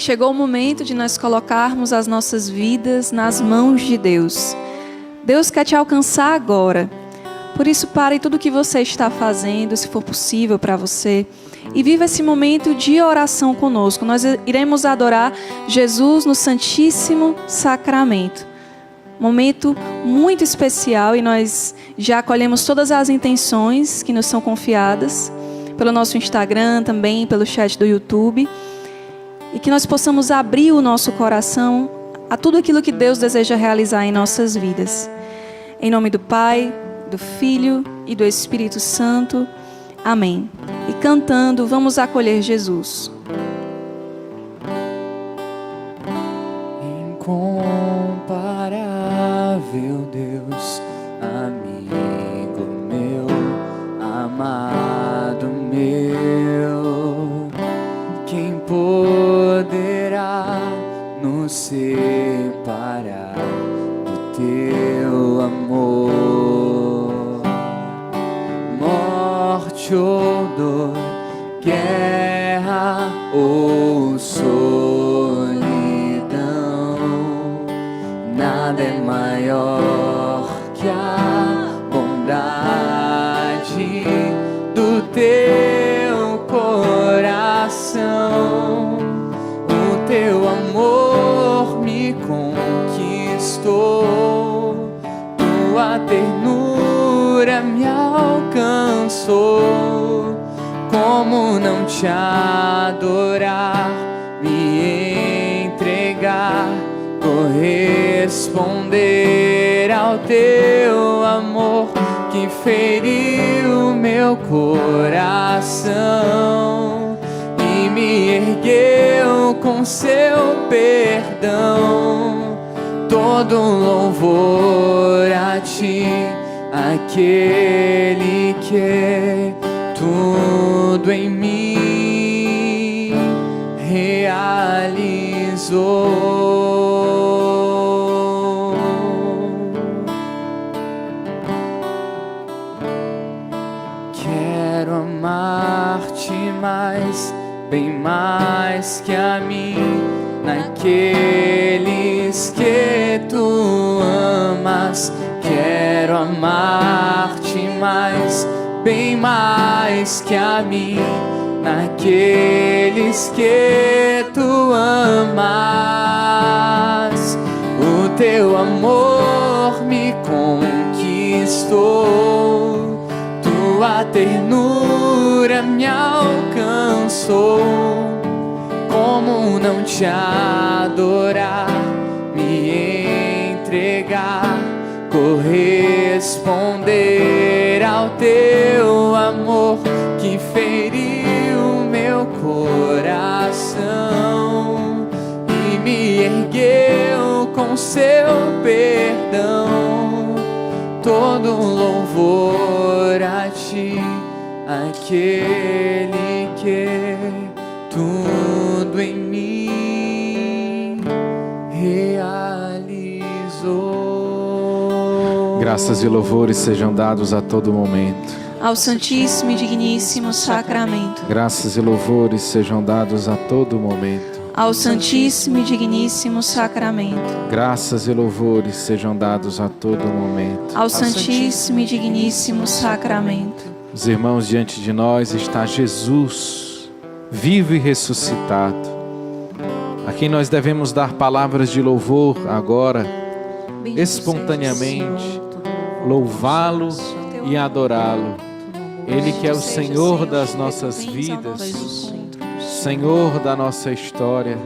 chegou o momento de nós colocarmos as nossas vidas nas mãos de Deus. Deus quer te alcançar agora. Por isso, pare tudo o que você está fazendo, se for possível para você, e viva esse momento de oração conosco. Nós iremos adorar Jesus no Santíssimo Sacramento. Momento muito especial, e nós já acolhemos todas as intenções que nos são confiadas pelo nosso Instagram, também pelo chat do YouTube, e que nós possamos abrir o nosso coração a tudo aquilo que Deus deseja realizar em nossas vidas. Em nome do Pai, do Filho e do Espírito Santo. Amém. E cantando, vamos acolher Jesus. Incomparável Deus, amigo meu, amado meu, quem poderá nos separar do teu amor? Morte ou dor, guerra ou solidão, nada é maior que a bondade do teu coração. O teu amor me conquistou, tua ternura me alcançou. Como não te adorar, me entregar, corresponder ao teu amor que feriu meu coração e me ergueu com seu perdão. Todo louvor a ti, aquele que é tudo em mim realizou. Quero amar-te mais, bem mais que a mim, naqueles que tu amas. Quero amar-te mais, bem mais que a mim, naqueles que tu amas. O teu amor me conquistou, tua ternura me alcançou. Como não te adorar, me entregar, corresponder ao teu amor que feriu meu coração e me ergueu com seu perdão. Todo louvor a ti, aquele que é tudo em mim realizou. Graças e louvores sejam dados a todo momento Ao Santíssimo e Digníssimo Sacramento. Graças e louvores sejam dados a todo momento Ao Santíssimo e Digníssimo Sacramento. Graças e louvores sejam dados a todo momento Ao Santíssimo e Digníssimo Sacramento. Os irmãos, diante de nós está Jesus, vivo e ressuscitado, a quem nós devemos dar palavras de louvor agora, espontaneamente, louvá-lo e adorá-lo. Ele que é o Senhor das nossas vidas, Senhor da nossa história,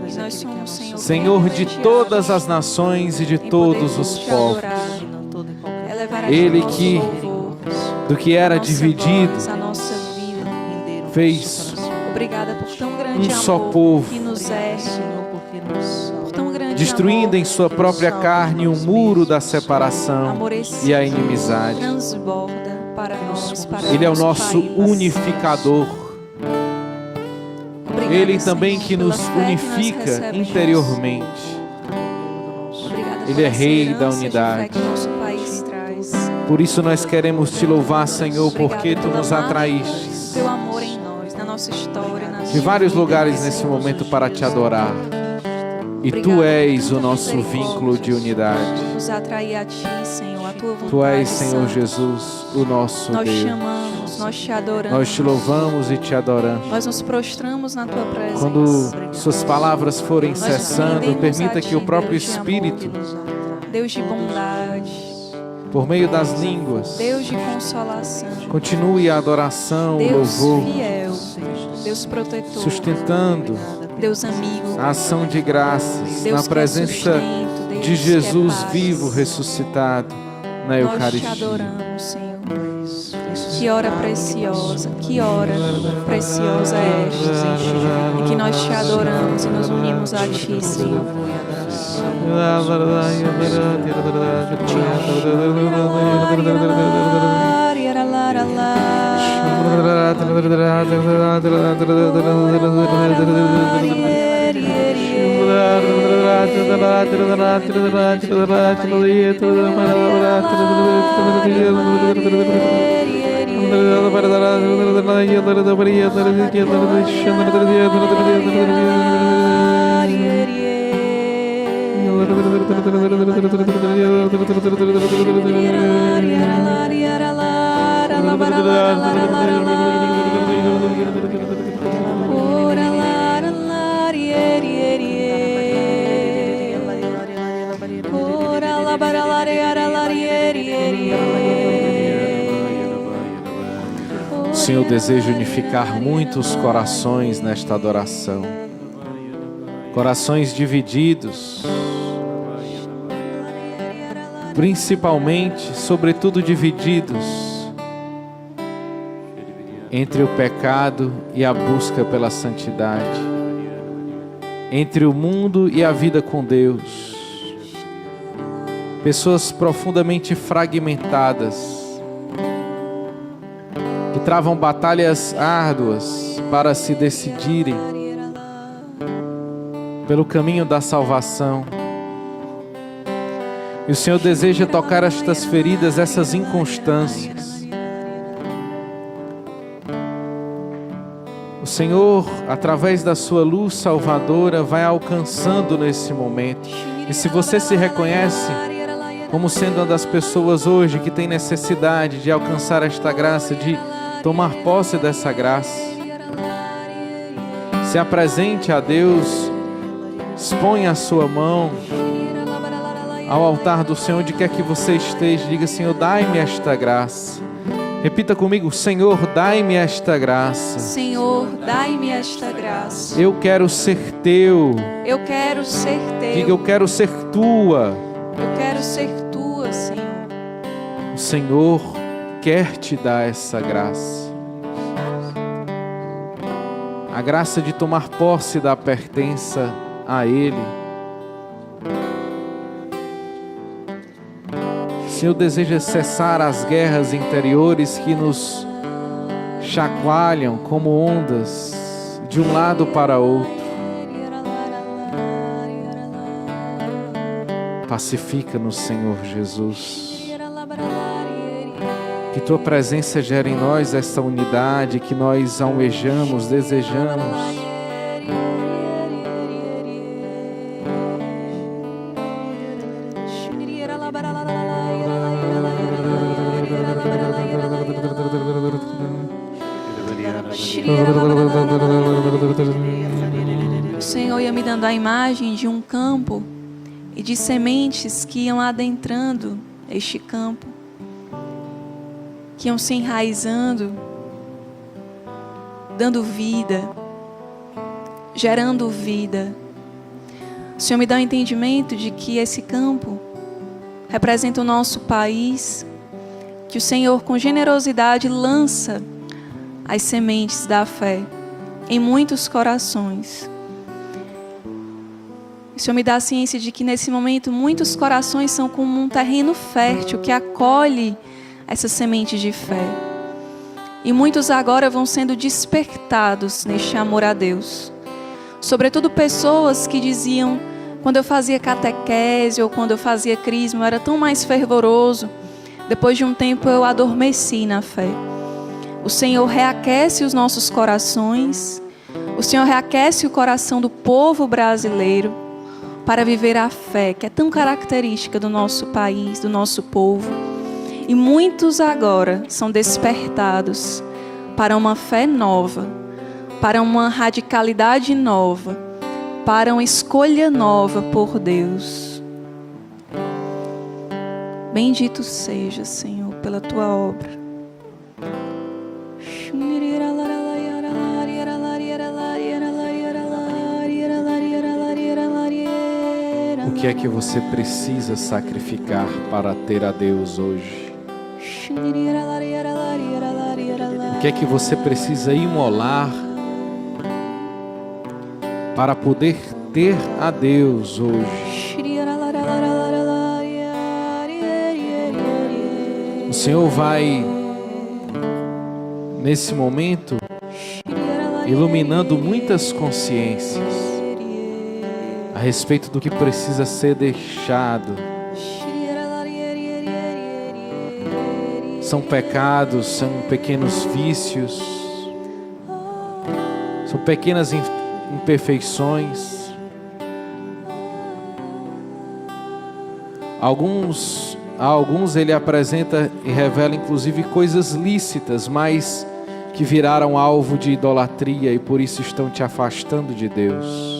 Senhor de todas as nações e de todos os povos. Ele que, do que era dividido, fez um só povo, destruindo em sua própria carne o muro da separação e a inimizade. Ele é o nosso unificador. Ele também que nos unifica interiormente. Ele é Rei da unidade. Por isso nós queremos te louvar, Senhor, porque tu nos atraíste de vários lugares nesse momento para te adorar. E Tu és o nosso vínculo de unidade. Nos atrair a Ti, Senhor, a Tua vontade. Tu és, Senhor Santa. Jesus, o nosso Nós Deus. te amamos, nós te adoramos. Nós te louvamos e te adoramos. Nós nos prostramos na Tua presença. Quando Suas palavras forem Nós cessando, rendemos permita a que Ti, o próprio Deus de amor, Espírito, Deus de bondade, por meio das línguas, Deus de consolação, continue a adoração, o Deus louvor, fiel, Deus protetor, sustentando Deus amigo, a ação de graças Deus na que é presença sustento, Deus de que é Jesus paz. vivo, ressuscitado na Nós te Eucaristia. adoramos, Senhor. Que hora preciosa, que hora preciosa é esta, em que nós te adoramos e nos unimos a Ti, Senhor. O Senhor deseja unificar muitos corações nesta adoração. Corações divididos, principalmente, sobretudo divididos entre o pecado e a busca pela santidade, entre o mundo e a vida com Deus. Pessoas profundamente fragmentadas, que travam batalhas árduas para se decidirem pelo caminho da salvação. E o Senhor deseja tocar estas feridas, essas inconstâncias. O Senhor, através da sua luz salvadora, vai alcançando nesse momento. E se você se reconhece como sendo uma das pessoas hoje que tem necessidade de alcançar esta graça, de tomar posse dessa graça, se apresente a Deus, exponha a sua mão ao altar do Senhor, onde quer que você esteja. Diga: Senhor, dai-me esta graça. Repita comigo: Senhor, dai-me esta graça. Senhor, dai-me esta graça. Eu quero ser Teu. Eu quero ser Teu. Diga: eu quero ser Tua. Eu quero ser Tua, Senhor. O Senhor quer te dar essa graça. A graça de tomar posse da pertença a Ele. O Senhor deseja cessar as guerras interiores que nos chacoalham como ondas de um lado para outro. Pacifica-nos, Senhor Jesus. Que Tua presença gere em nós essa unidade que nós almejamos, desejamos. O Senhor ia me dando a imagem de um campo e de sementes que iam adentrando este campo, que iam se enraizando, dando vida, gerando vida. O Senhor me dá o entendimento de que esse campo representa o nosso país, que o Senhor com generosidade lança as sementes da fé em muitos corações. O Senhor me dá a ciência de que nesse momento muitos corações são como um terreno fértil que acolhe essa semente de fé. E muitos agora vão sendo despertados neste amor a Deus. Sobretudo pessoas que diziam: quando eu fazia catequese ou quando eu fazia crisma, eu era tão mais fervoroso. Depois de um tempo eu adormeci na fé. O Senhor reaquece os nossos corações. O Senhor reaquece o coração do povo brasileiro. para viver a fé, que é tão característica do nosso país, do nosso povo. E muitos agora são despertados para uma fé nova, para uma radicalidade nova, para uma escolha nova por Deus. Bendito seja, Senhor, pela tua obra. O que é que você precisa sacrificar para ter a Deus hoje? O que é que você precisa imolar para poder ter a Deus hoje? O Senhor vai, nesse momento, iluminando muitas consciências a respeito do que precisa ser deixado. São pecados, são pequenos vícios, são pequenas imperfeições. A alguns ele apresenta e revela inclusive coisas lícitas, mas que viraram alvo de idolatria e por isso estão te afastando de Deus.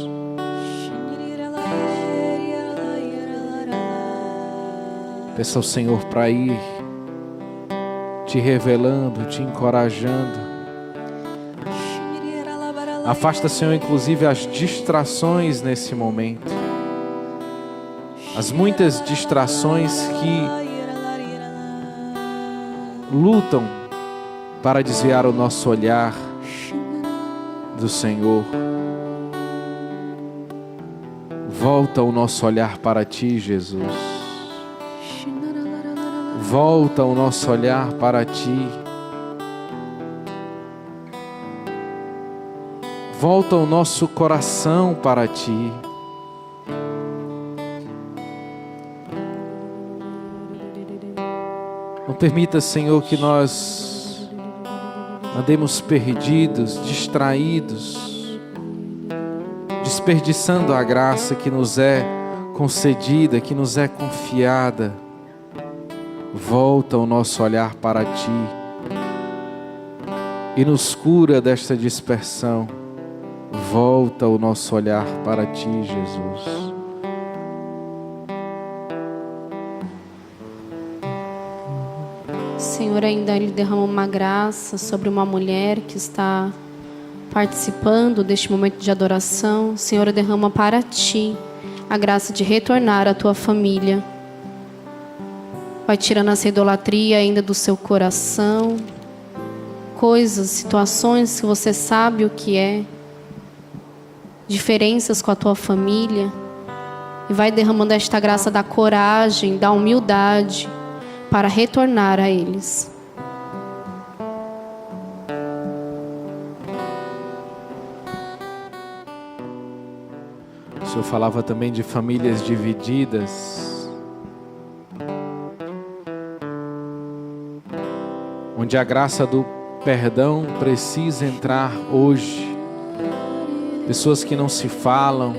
Peça ao Senhor para ir te revelando, te encorajando. Afasta, Senhor, inclusive as distrações nesse momento. As muitas distrações que lutam para desviar o nosso olhar do Senhor. Volta o nosso olhar para Ti, Jesus. Volta o nosso olhar para Ti. Volta o nosso coração para Ti. Não permita, Senhor, que nós andemos perdidos, distraídos, desperdiçando a graça que nos é concedida, que nos é confiada. Volta o nosso olhar para Ti e nos cura desta dispersão. Volta o nosso olhar para Ti, Jesus. Senhor, ainda Ele derrama uma graça sobre uma mulher que está participando deste momento de adoração. Senhor, derrama para Ti a graça de retornar à Tua família. Vai tirando essa idolatria ainda do seu coração. Coisas, situações que você sabe o que é. Diferenças com a tua família. E vai derramando esta graça da coragem, da humildade, para retornar a eles. O Senhor falava também de famílias divididas. Onde a graça do perdão precisa entrar hoje. Pessoas que não se falam,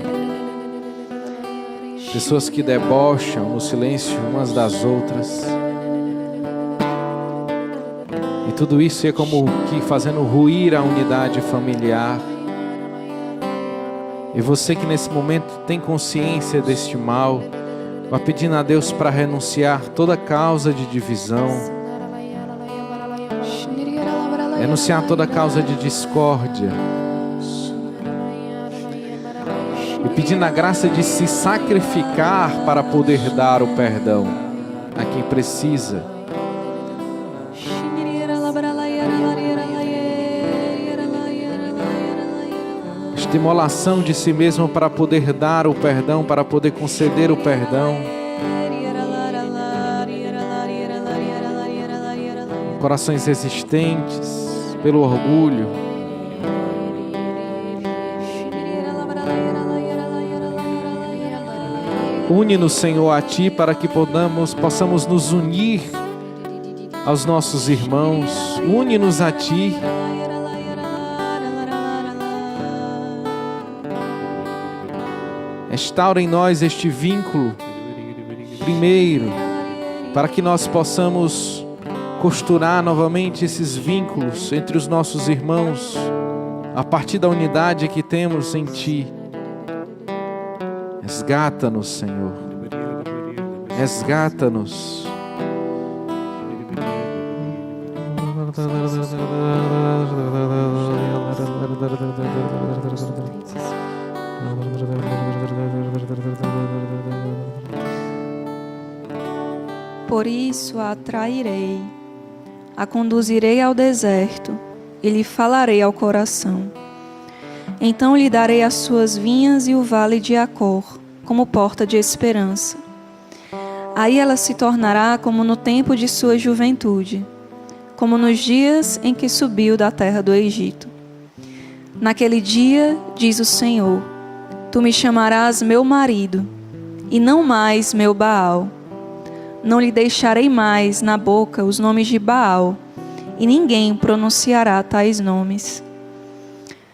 pessoas que debocham no silêncio umas das outras. E tudo isso é como que fazendo ruir a unidade familiar. E você que nesse momento tem consciência deste mal, vai pedindo a Deus para renunciar toda causa de divisão. Renunciar toda causa de discórdia. E pedindo a graça de se sacrificar para poder dar o perdão a quem precisa. Estimulação de si mesmo para poder dar o perdão, para poder conceder o perdão. Corações resistentes pelo orgulho. Une-nos, Senhor, a Ti para que possamos nos unir aos nossos irmãos. Une-nos a Ti. Restaura em nós este vínculo, primeiro, para que nós possamos costurar novamente esses vínculos entre os nossos irmãos, a partir da unidade que temos em Ti. Resgata-nos, Senhor. Resgata-nos. Por isso a atrairei, a conduzirei ao deserto e lhe falarei ao coração. Então lhe darei as suas vinhas e o vale de Acor, como porta de esperança. Aí ela se tornará como no tempo de sua juventude, como nos dias em que subiu da terra do Egito. Naquele dia, diz o Senhor, tu me chamarás meu marido, e não mais meu Baal. Não lhe deixarei mais na boca os nomes de Baal, e ninguém pronunciará tais nomes.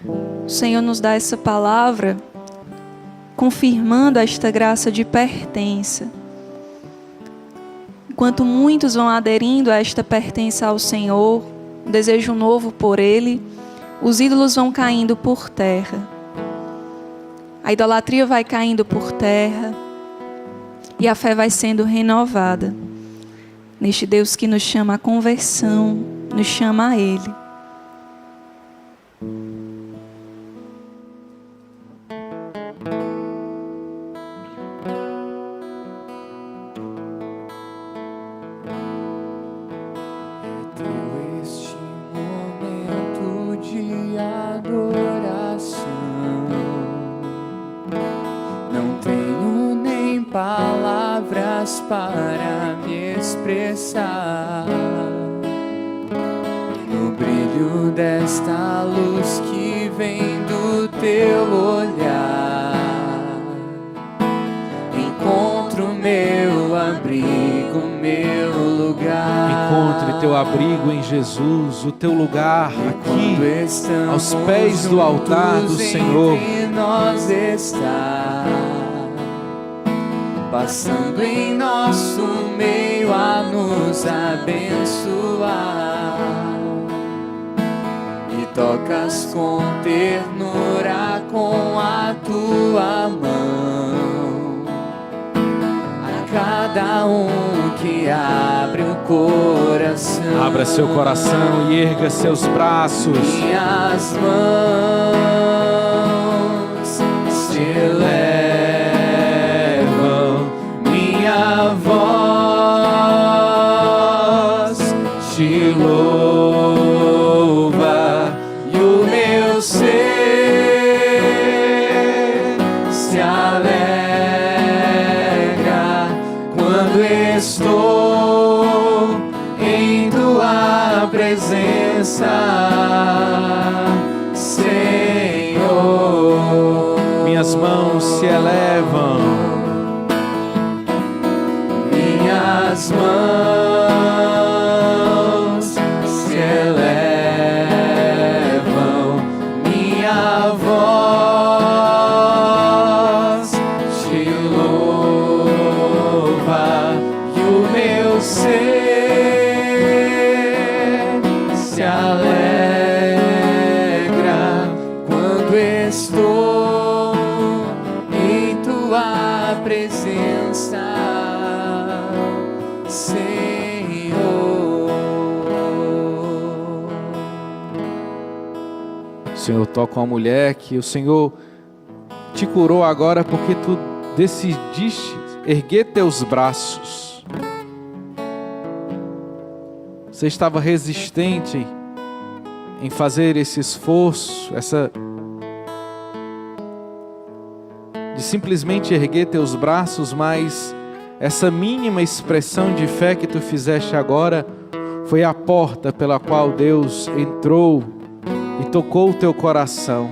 O Senhor nos dá essa palavra, confirmando esta graça de pertença. Enquanto muitos vão aderindo a esta pertença ao Senhor, um desejo novo por Ele, os ídolos vão caindo por terra. A idolatria vai caindo por terra e a fé vai sendo renovada neste Deus que nos chama à conversão, nos chama a Ele. Palavras para me expressar no brilho desta luz que vem do teu olhar. Encontro meu abrigo, meu lugar. Encontre teu abrigo em Jesus, o teu lugar aqui, aos pés do altar do Senhor. Nós está passando em nosso meio a nos abençoar, e tocas com ternura com a tua mão a cada um que abre o coração. Abra seu coração e erga seus braços. Minhas mãos se elevam, minha voz te louva, e o meu ser se alegra quando estou em tua presença, Senhor. Minhas mãos se elevam, minhas mãos se elevam, minha voz te louva, e o meu ser se alegra quando estou em tua presença, Senhor, toca uma mulher que o Senhor te curou agora porque tu decidiste erguer teus braços. Você estava resistente em fazer esse esforço, de simplesmente erguer teus braços, mas essa mínima expressão de fé que tu fizeste agora foi a porta pela qual Deus entrou e tocou o teu coração.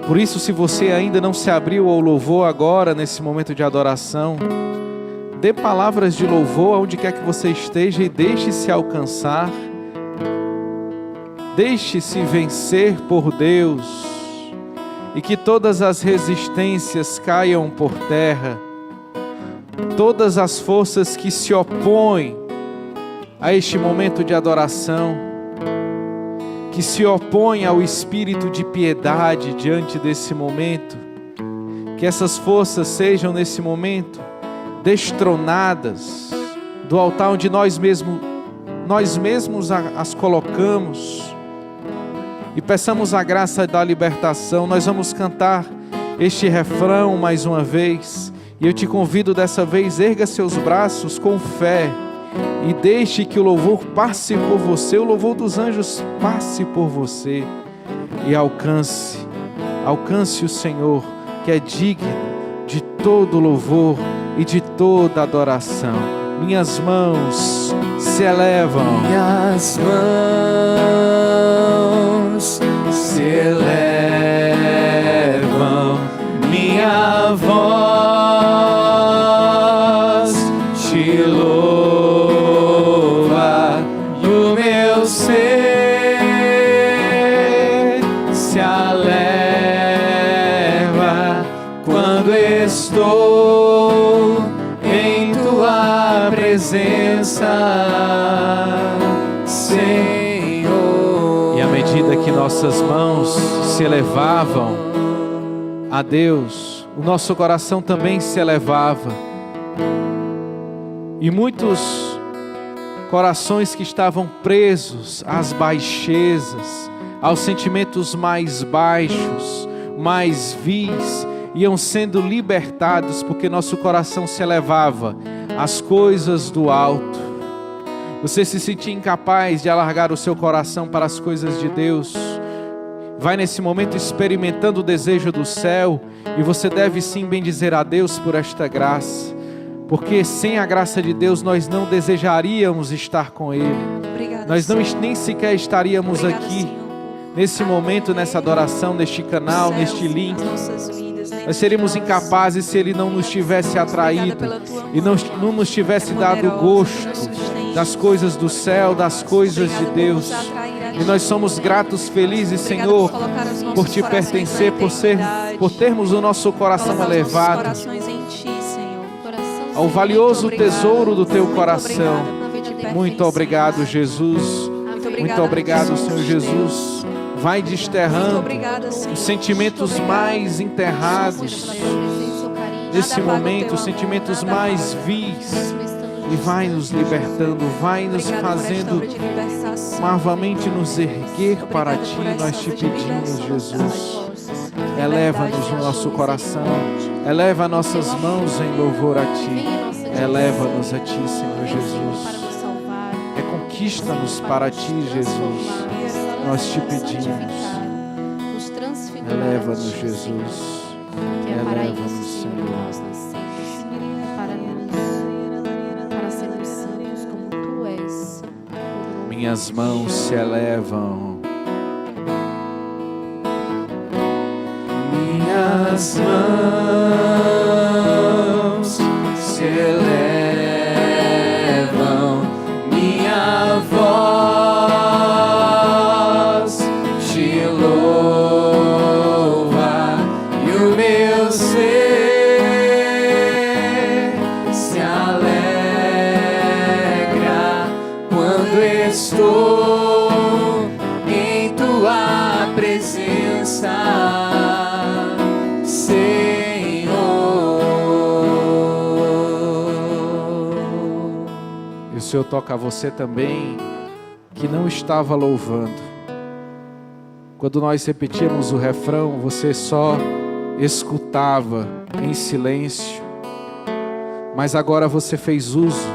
Por isso, se você ainda não se abriu ao louvor agora, nesse momento de adoração, dê palavras de louvor aonde quer que você esteja e deixe-se alcançar. Deixe-se vencer por Deus. e que todas as resistências caiam por terra, todas as forças que se opõem a este momento de adoração, que se opõem ao espírito de piedade diante desse momento, que essas forças sejam nesse momento destronadas do altar onde nós mesmos as colocamos, e peçamos a graça da libertação. Nós vamos cantar este refrão mais uma vez, e eu te convido dessa vez, erga seus braços com fé e deixe que o louvor passe por você, o louvor dos anjos passe por você e alcance o Senhor, que é digno de todo louvor e de toda adoração. Minhas mãos se elevam, minhas mãos se elevam, minha voz te louva, e o meu ser se alegra quando estou em tua presença, Senhor. E à medida que nossas mãos se elevavam a Deus, o nosso coração também se elevava. E muitos corações que estavam presos às baixezas, aos sentimentos mais baixos, mais vis, iam sendo libertados, porque nosso coração se elevava às coisas do alto. Você se sentia incapaz de alargar o seu coração para as coisas de Deus? Vai nesse momento experimentando o desejo do céu, e você deve sim bendizer a Deus por esta graça, porque sem a graça de Deus nós não desejaríamos estar com Ele. Obrigada, Nós não, nem sequer estaríamos aqui nesse momento, nessa adoração, neste canal, neste link. Nós seríamos incapazes se Ele não nos tivesse atraído e não nos tivesse dado gosto das coisas do céu, das coisas de Deus. E nós somos gratos, felizes, Senhor, por Te pertencer, por termos o nosso coração elevado ao valioso tesouro do Teu coração. Muito obrigado, Jesus. Muito obrigado, Senhor Jesus. Vai desterrando os sentimentos mais enterrados nesse momento, os sentimentos mais vis, e vai nos libertando, vai nos fazendo novamente nos erguer para Ti. Nós Te pedimos, Jesus, eleva-nos no nosso coração, eleva nossas mãos em louvor a Ti, eleva-nos a Ti, Senhor Jesus, reconquista-nos para Ti, Jesus. Nós Te pedimos, eleva-nos, Jesus, eleva-nos, Senhor, para sermos santos como Tu és. Minhas mãos se elevam, minhas mãos se elevam, minha voz te louva, e o meu ser se alegra quando estou em Tua presença, Senhor. e o Senhor toca a você também, que não estava louvando. Quando nós repetíamos o refrão, você só escutava em silêncio, mas agora você fez uso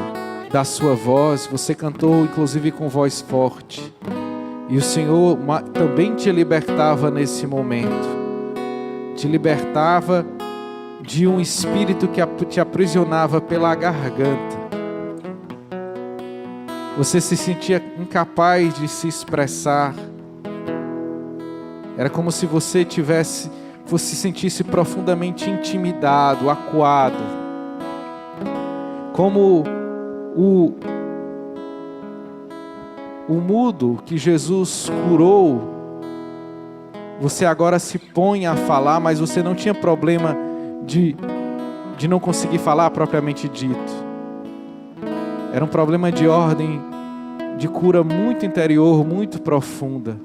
da sua voz, você cantou inclusive com voz forte, e o Senhor também te libertava nesse momento, te libertava de um espírito que te aprisionava pela garganta. Você se sentia incapaz de se expressar. Era como se você se sentisse profundamente intimidado, acuado. Como o mudo que Jesus curou Você agora se põe a falar, mas você não tinha problema de não conseguir falar propriamente dito. Era um problema de ordem, de cura muito interior, muito profunda.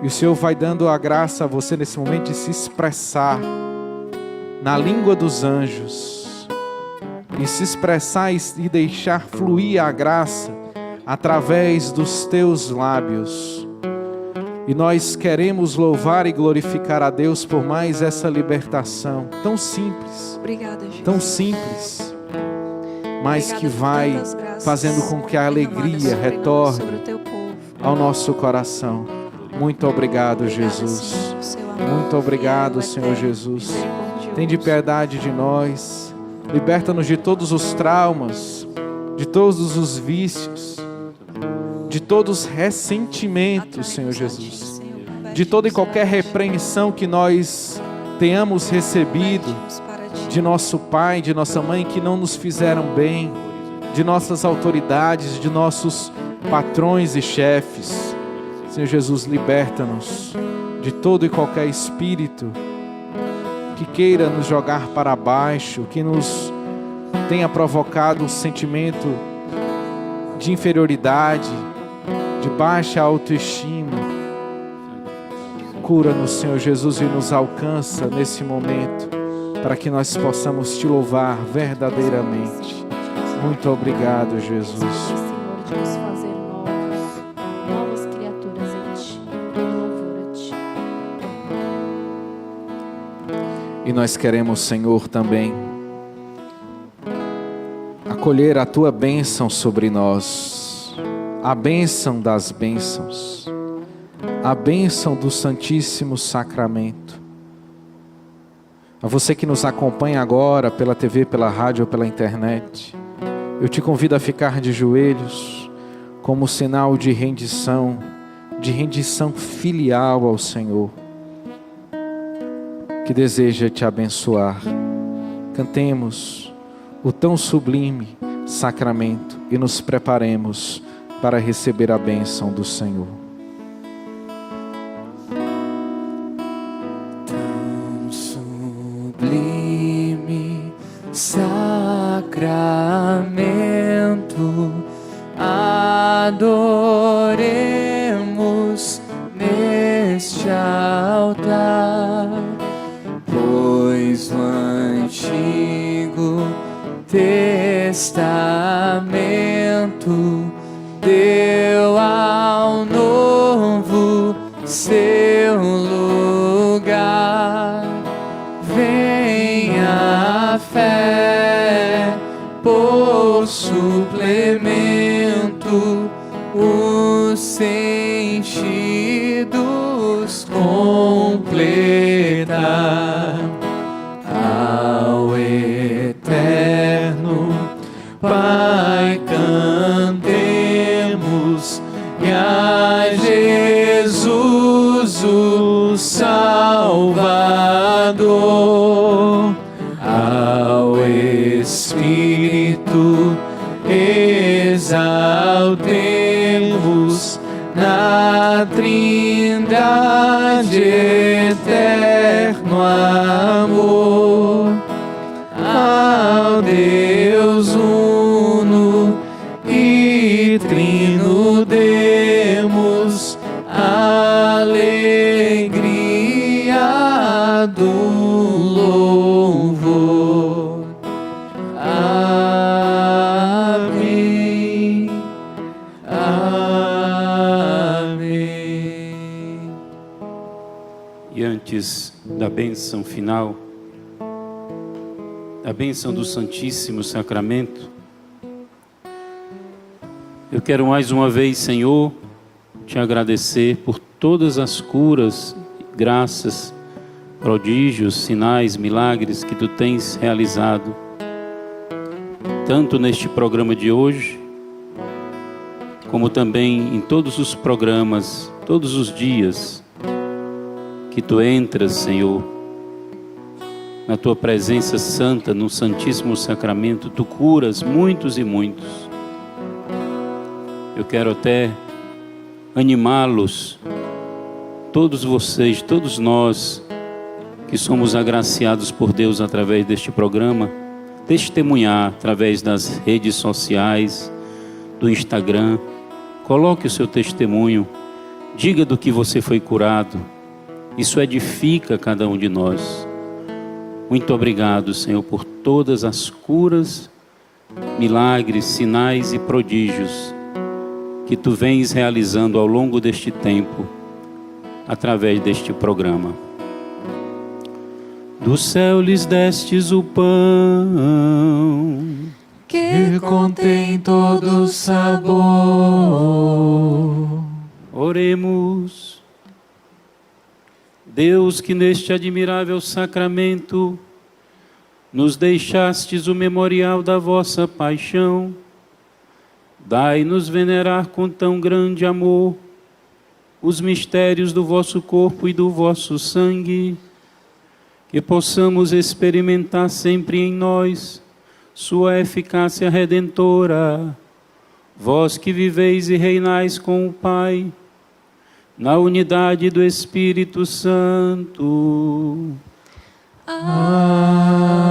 E o Senhor vai dando a graça a você nesse momento de se expressar na língua dos anjos. E se expressar e deixar fluir a graça através dos teus lábios. E nós queremos louvar e glorificar a Deus por mais essa libertação tão simples. Obrigada, Jesus. Tão simples, mas que vai fazendo com que a alegria retorne ao nosso coração. Muito obrigado, Jesus. Muito obrigado, Senhor Jesus. Tem de piedade de nós. Liberta-nos de todos os traumas, de todos os vícios, de todos os ressentimentos, Senhor Jesus. De toda e qualquer repreensão que nós tenhamos recebido de nosso pai, de nossa mãe, que não nos fizeram bem, de nossas autoridades, de nossos patrões e chefes. Senhor Jesus, liberta-nos de todo e qualquer espírito que queira nos jogar para baixo, que nos tenha provocado um sentimento de inferioridade, de baixa autoestima. Cura-nos, Senhor Jesus, e nos alcança nesse momento, para que nós possamos te louvar verdadeiramente. Muito obrigado, Jesus. Senhor, de nos fazer novas criaturas em Ti, em louvor a Ti. E nós queremos, Senhor, também acolher a Tua bênção sobre nós, a bênção das bênçãos, a bênção do Santíssimo Sacramento. A você que nos acompanha agora pela TV, pela rádio ou pela internet, eu te convido a ficar de joelhos como sinal de rendição filial ao Senhor, que deseja te abençoar. Cantemos o tão sublime sacramento e nos preparemos para receber a bênção do Senhor. Tão sublime sacramento, adoremos neste altar, pois o Antigo Testamento deu ao Novo seu lugar. Venha a fé por suplemento, os sentidos completar. Ao eterno Pai cantemos, e a Jesus o Salvador, ao Espírito exaltemos na Trindade eterno amor, ao Deus uno e trino demos alegria do louvor. Amém. Amém. E antes da bênção final, a bênção do Santíssimo Sacramento, eu quero mais uma vez, Senhor, te agradecer por todas as curas, graças, prodígios, sinais, milagres que tu tens realizado, tanto neste programa de hoje, como também em todos os programas, todos os dias que tu entras, Senhor, na tua presença santa, no Santíssimo Sacramento, tu curas muitos e muitos. Eu quero até animá-los todos vocês, todos nós que somos agraciados por Deus através deste programa, testemunhar através das redes sociais, do Instagram. Coloque o seu testemunho, diga do que você foi curado. Isso edifica cada um de nós. Muito obrigado, Senhor, por todas as curas, milagres, sinais e prodígios que Tu vens realizando ao longo deste tempo, através deste programa. Do céu lhes destes o pão, que contém todo sabor. Oremos. Deus, que neste admirável sacramento nos deixastes o memorial da vossa paixão, dai-nos venerar com tão grande amor os mistérios do vosso corpo e do vosso sangue, que possamos experimentar sempre em nós sua eficácia redentora. Vós que viveis e reinais com o Pai, na unidade do Espírito Santo. Amém.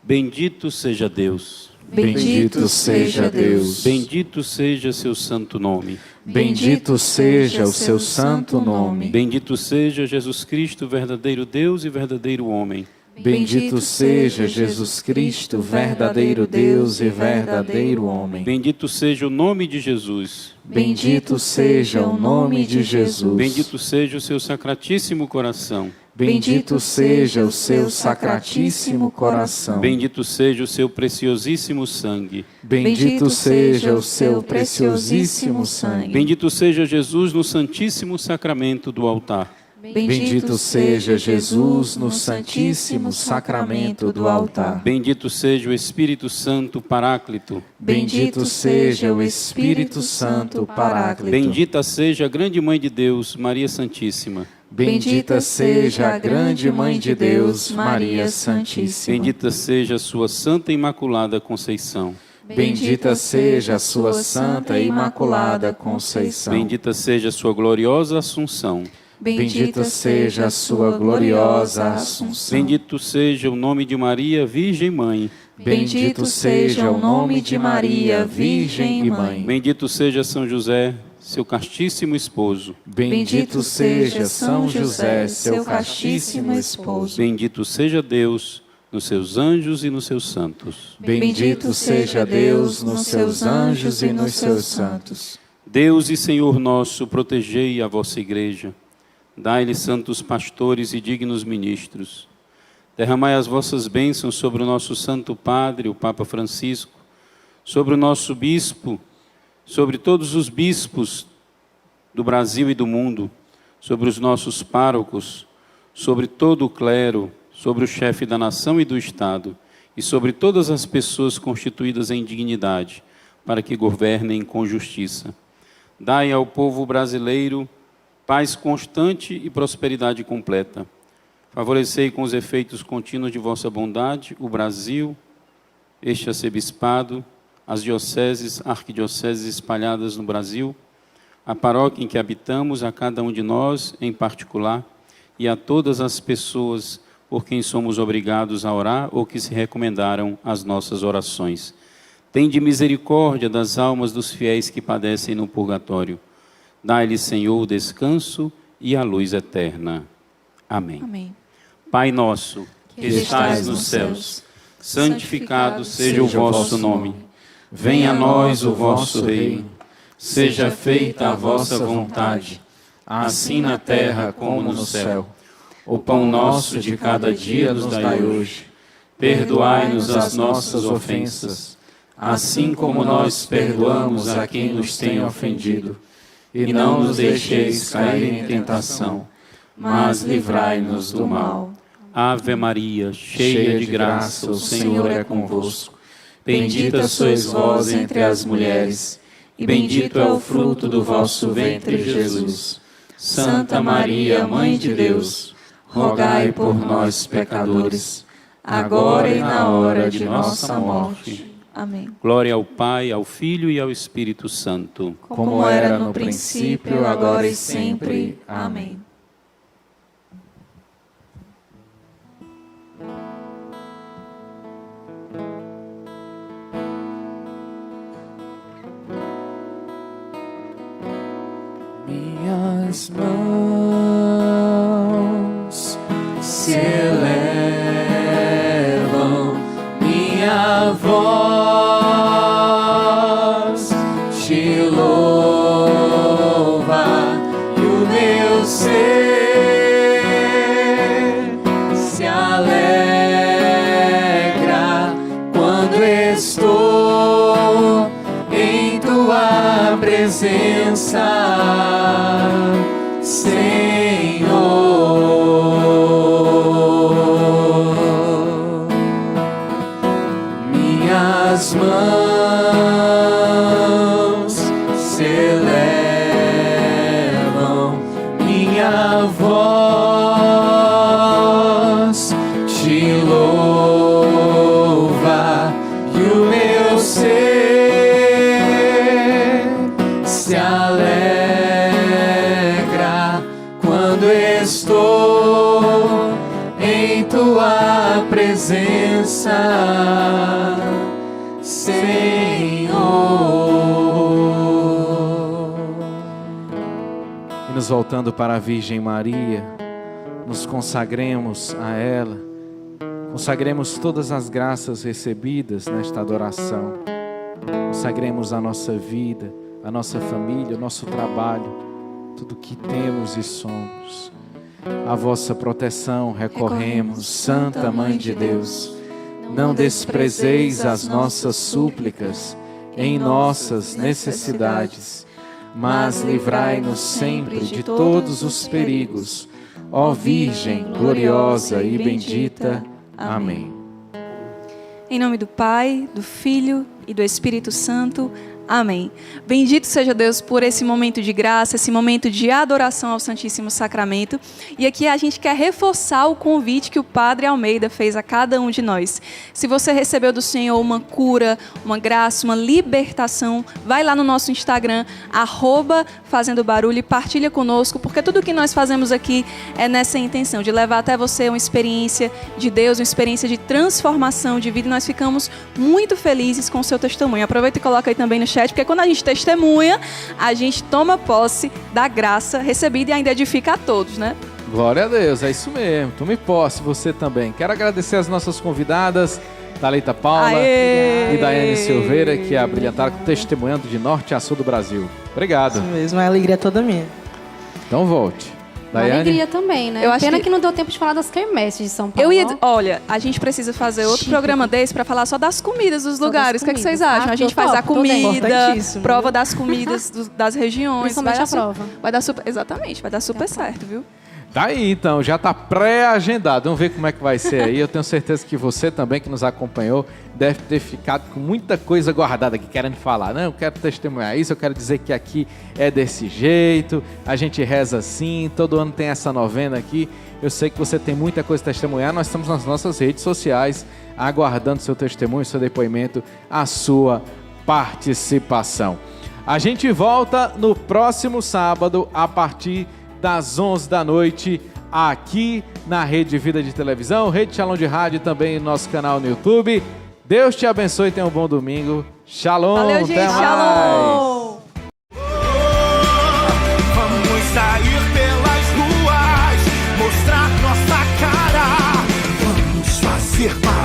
Bendito seja Deus. Bendito seja Deus. Bendito seja seu santo nome. Bendito seja o seu santo nome. Bendito seja Jesus Cristo, verdadeiro Deus e verdadeiro homem. Bendito seja Jesus Cristo, verdadeiro Deus e verdadeiro homem. Bendito seja o nome de Jesus. Bendito seja o nome de Jesus. Bendito seja o seu sacratíssimo coração. Bendito seja o seu sacratíssimo coração. Bendito seja o seu preciosíssimo sangue. Bendito seja o seu preciosíssimo sangue. Bendito seja Jesus no santíssimo sacramento do altar. Bendito seja Jesus no santíssimo sacramento do altar. Bendito seja o Espírito Santo Paráclito. Bendito seja o Espírito Santo Paráclito. Bendita seja a grande Mãe de Deus, Maria Santíssima. Bendita seja a grande Mãe de Deus, Maria Santíssima. Bendita seja a sua Santa e Imaculada Conceição. Bendita seja a sua Santa e Imaculada Conceição. Bendita seja a sua gloriosa Assunção. Bendita seja a sua gloriosa Assunção. Bendito seja o nome de Maria, Virgem Mãe. Bendito seja o nome de Maria, Virgem e Mãe. Bendito seja São José, seu castíssimo esposo. Bendito seja São José, seu castíssimo esposo. Bendito seja Deus nos seus anjos e nos seus santos. Bendito seja Deus nos seus anjos e nos seus santos. Deus e Senhor nosso, protegei a vossa igreja. Dai-lhe santos pastores e dignos ministros. Derramai as vossas bênçãos sobre o nosso Santo Padre, o Papa Francisco, sobre o nosso bispo, sobre todos os bispos do Brasil e do mundo, sobre os nossos párocos, sobre todo o clero, sobre o chefe da nação e do Estado, e sobre todas as pessoas constituídas em dignidade, para que governem com justiça. Dai ao povo brasileiro paz constante e prosperidade completa. Favorecei com os efeitos contínuos de vossa bondade o Brasil, este arcebispado, as dioceses, arquidioceses espalhadas no Brasil, a paróquia em que habitamos, a cada um de nós em particular, e a todas as pessoas por quem somos obrigados a orar ou que se recomendaram as nossas orações. Tende misericórdia das almas dos fiéis que padecem no purgatório. Dai-lhe, Senhor, o descanso e a luz eterna. Amém. Amém. Pai nosso, que estais nos céus, santificado seja o vosso nome. Venha a nós o vosso reino. Seja feita a vossa vontade, assim na terra como no céu. O pão nosso de cada dia nos dai hoje. Perdoai-nos as nossas ofensas, assim como nós perdoamos a quem nos tem ofendido. E não nos deixeis cair em tentação, mas livrai-nos do mal. Ave Maria, cheia de graça, o Senhor é convosco. Bendita sois vós entre as mulheres, e bendito é o fruto do vosso ventre, Jesus. Santa Maria, Mãe de Deus, rogai por nós, pecadores, agora e na hora de nossa morte. Amém. Glória ao Pai, ao Filho e ao Espírito Santo. Como era no princípio, agora e sempre. Amém. Minhas mãos se elevam, minha voz te louva, e o meu ser se alegra quando estou em tua presença, Senhor. Minhas mãos se elevam, minha voz te louva, e o meu ser se alegra quando estou em tua presença, Senhor. E nos voltando para a Virgem Maria, nos consagremos a ela, consagremos todas as graças recebidas nesta adoração, consagremos a nossa vida, a nossa família, o nosso trabalho, tudo que temos e somos. A vossa proteção recorremos, Santa Mãe de Deus. Não desprezeis as nossas súplicas em nossas necessidades, mas livrai-nos sempre de todos os perigos, ó Virgem gloriosa e bendita. Amém. Em nome do Pai, do Filho e do Espírito Santo. Amém. Bendito seja Deus por esse momento de graça, esse momento de adoração ao Santíssimo Sacramento. E aqui a gente quer reforçar o convite que o Padre Almeida fez a cada um de nós. Se você recebeu do Senhor uma cura, uma graça, uma libertação, vai lá no nosso Instagram, @fazendo-barulho, e partilha conosco, porque tudo que nós fazemos aqui é nessa intenção, de levar até você uma experiência de Deus, uma experiência de transformação de vida, e nós ficamos muito felizes com o seu testemunho. Aproveita e coloca aí também no chat, porque quando a gente testemunha, a gente toma posse da graça recebida e ainda edifica a todos, né? Glória a Deus, é isso mesmo. Tome posse, você também. Quero agradecer as nossas convidadas, Thalita Paula e Daiane Silveira, que abrilhantaram testemunhando de norte a sul do Brasil. Obrigado. Isso mesmo, é a alegria toda minha. Então volte. Uma Daiane? alegria também, né? Eu acho Pena que que não deu tempo de falar das quermesses de São Paulo. Olha, a gente precisa fazer outro programa desse para falar só das comidas dos lugares. O que, é que vocês comidas. acham? Ah, A gente eu faz a topo, tô dentro. comida, Importantíssimo, prova das comidas das regiões. Principalmente a Vai dar prova. Vai dar super, exatamente, vai dar super certo, viu? Tá aí então, já tá pré-agendado. Vamos ver como é que vai ser aí. Eu tenho certeza que você também, que nos acompanhou, deve ter ficado com muita coisa guardada aqui, querendo falar. Não, eu quero testemunhar isso, eu quero dizer que aqui é desse jeito, a gente reza assim, todo ano tem essa novena aqui. Eu sei que você tem muita coisa a testemunhar. Nós estamos nas nossas redes sociais, aguardando seu testemunho, seu depoimento, a sua participação. A gente volta no próximo sábado, a partir das 11 da noite, aqui na Rede Vida de Televisão, Rede Shalom de Rádio, também no nosso canal no YouTube. Deus te abençoe e tenha um bom domingo. Shalom. Valeu, gente. Até mais. Shalom. Vamos sair pelas ruas, mostrar nossa cara. Vamos ter mais.